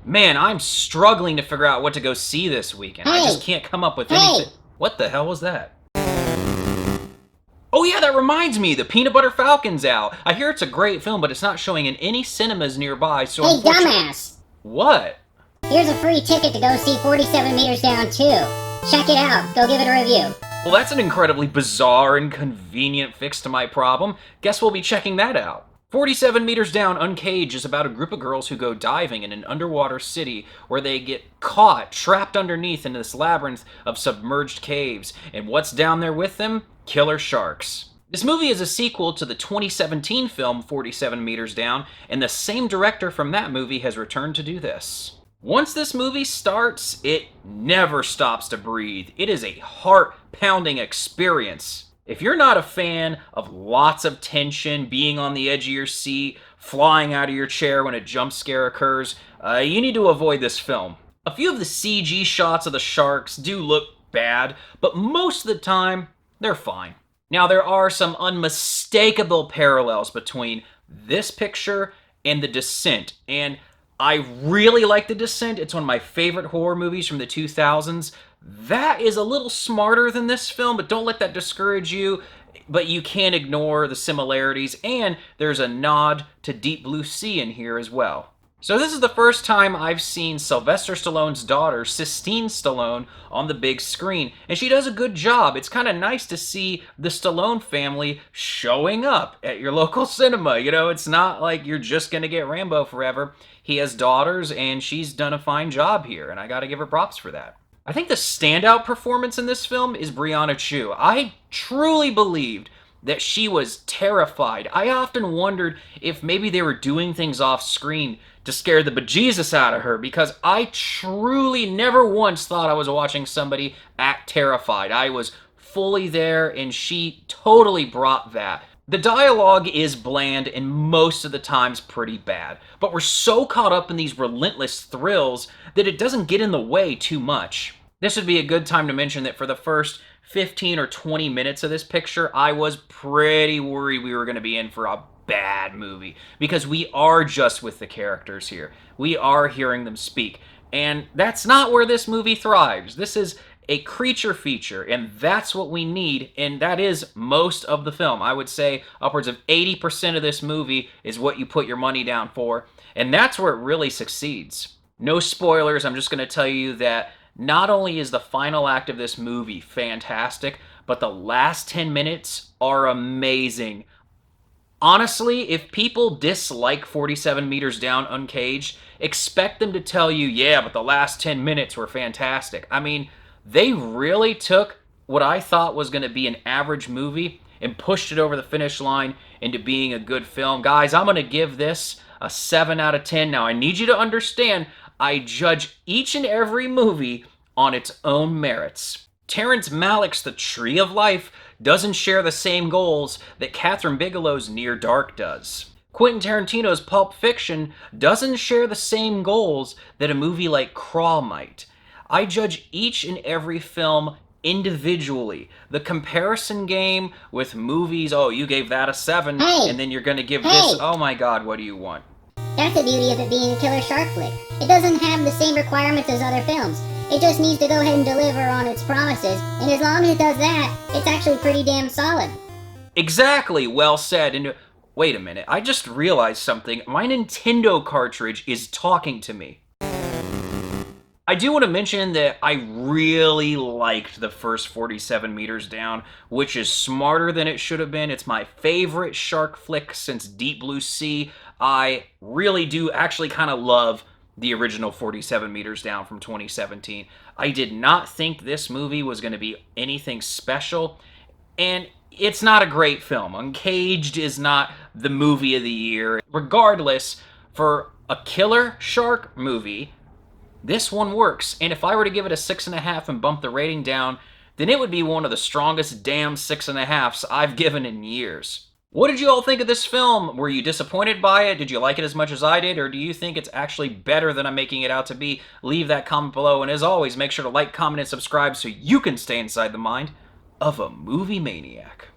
Man, I'm struggling to figure out what to go see this weekend. I just can't come up with anything. What the hell was that? Oh yeah, that reminds me, the Peanut Butter Falcon's out. I hear it's a great film, but it's not showing in any cinemas nearby, so Hey, dumbass! What? Here's a free ticket to go see 47 Meters Down 2. Check it out. Go give it a review. Well, that's an incredibly bizarre and convenient fix to my problem. Guess we'll be checking that out. 47 Meters Down Uncaged is about a group of girls who go diving in an underwater city where they get caught, trapped underneath in this labyrinth of submerged caves. And what's down there with them? Killer sharks. This movie is a sequel to the 2017 film 47 Meters Down, and the same director from that movie has returned to do this. Once this movie starts, it never stops to breathe. It is a heart-pounding experience. If you're not a fan of lots of tension, being on the edge of your seat, flying out of your chair when a jump scare occurs, you need to avoid this film. A few of the CG shots of the sharks do look bad, but most of the time, they're fine. Now, there are some unmistakable parallels between this picture and The Descent, and I really like The Descent. It's one of my favorite horror movies from the 2000s. That is a little smarter than this film, but don't let that discourage you. But you can't ignore the similarities, and there's a nod to Deep Blue Sea in here as well. So this is the first time I've seen Sylvester Stallone's daughter, Sistine Stallone, on the big screen, and she does a good job. It's kind of nice to see the Stallone family showing up at your local cinema. You know, it's not like you're just going to get Rambo forever. He has daughters, and she's done a fine job here, and I got to give her props for that. I think the standout performance in this film is Brianne Chu. I truly believed that she was terrified. I often wondered if maybe they were doing things off screen to scare the bejesus out of her, because I truly never once thought I was watching somebody act terrified. I was fully there, and she totally brought that. The dialogue is bland and most of the times pretty bad, but we're so caught up in these relentless thrills that it doesn't get in the way too much. This would be a good time to mention that for the first 15 or 20 minutes of this picture, I was pretty worried we were going to be in for a bad movie, because we are just with the characters here. We are hearing them speak, and that's not where this movie thrives. This is a creature feature, and that's what we need, and that is most of the film. I would say upwards of 80% of this movie is what you put your money down for, and that's where it really succeeds. No spoilers, I'm just going to tell you that not only is the final act of this movie fantastic, but the last 10 minutes are amazing. Honestly, if people dislike 47 Meters Down Uncaged, expect them to tell you, yeah, but the last 10 minutes were fantastic. I mean, they really took what I thought was going to be an average movie and pushed it over the finish line into being a good film. Guys, I'm going to give this a 7 out of 10. Now, I need you to understand, I judge each and every movie on its own merits. Terrence Malick's The Tree of Life doesn't share the same goals that Catherine Bigelow's Near Dark does. Quentin Tarantino's Pulp Fiction doesn't share the same goals that a movie like Crawl might. I judge each and every film individually. The comparison game with movies, oh, you gave that a 7, and then you're going to give this, oh my god, what do you want? That's the beauty of it being a killer shark flick. It doesn't have the same requirements as other films. It just needs to go ahead and deliver on its promises, and as long as it does that, it's actually pretty damn solid. Exactly, well said. And wait a minute, I just realized something. My Nintendo cartridge is talking to me. I do want to mention that I really liked the first 47 Meters Down, which is smarter than it should have been. It's my favorite shark flick since Deep Blue Sea. I really do actually kind of love the original 47 Meters Down from 2017. I did not think this movie was going to be anything special, and it's not a great film. Uncaged is not the movie of the year. Regardless, for a killer shark movie, this one works, and if I were to give it a 6.5 and bump the rating down, then it would be one of the strongest damn 6.5s I've given in years. What did you all think of this film? Were you disappointed by it? Did you like it as much as I did? Or do you think it's actually better than I'm making it out to be? Leave that comment below, and as always, make sure to like, comment, and subscribe so you can stay inside the mind of a movie maniac.